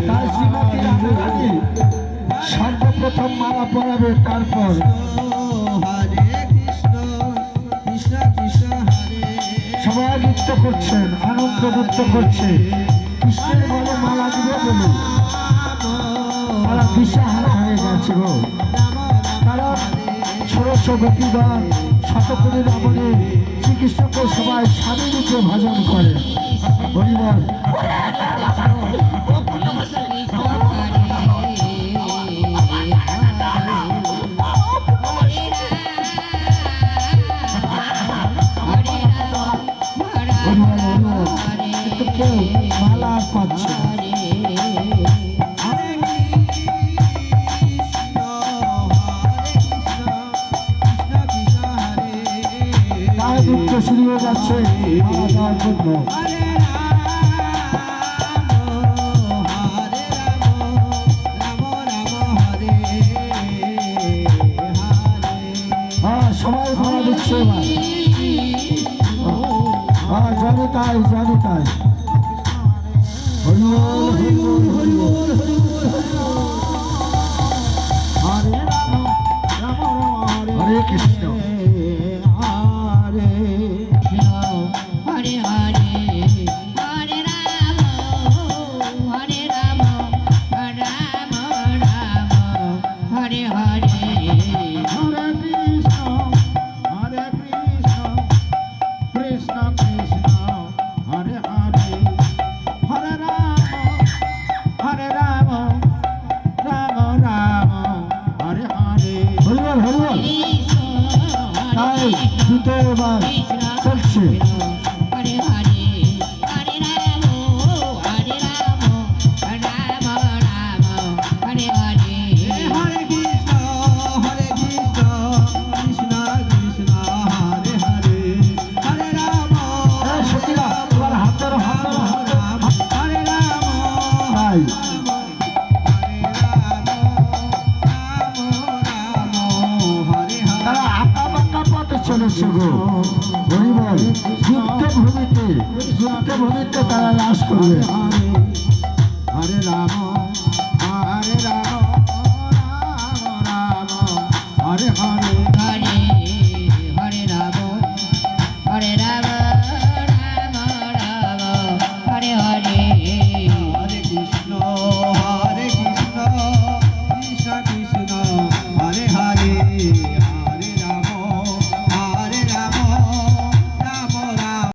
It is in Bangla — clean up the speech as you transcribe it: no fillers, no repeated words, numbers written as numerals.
তার শ্রীমতী রাধারানী সর্বপ্রথম মালা পরাবে, তারপর সবাই নৃত্য করছেন, আনন্দ নৃত্য করছে। কৃষ্ণের বলে মালা দিবে বলে তারা দিশাহারা হয়ে গেছে গো। কারণ ষোড়শ গোপীগণ শতকোটি রাবণে শ্রীকৃষ্ণকে সবাই স্বামী রূপে ভজন করে। হরিবল মালা পাচ্ছে নৃত্য শুরু হয়ে যাচ্ছে মালা দেওয়ার জন্য। সবাই মালা দিচ্ছে এবার। জানি তাই, জানি তাই। হরে কৃষ্ণ দ্বিতীয়বার চলছে। চলেছে গো হরিবল। যুদ্ধ ভূমিতে তারা রাস করবে।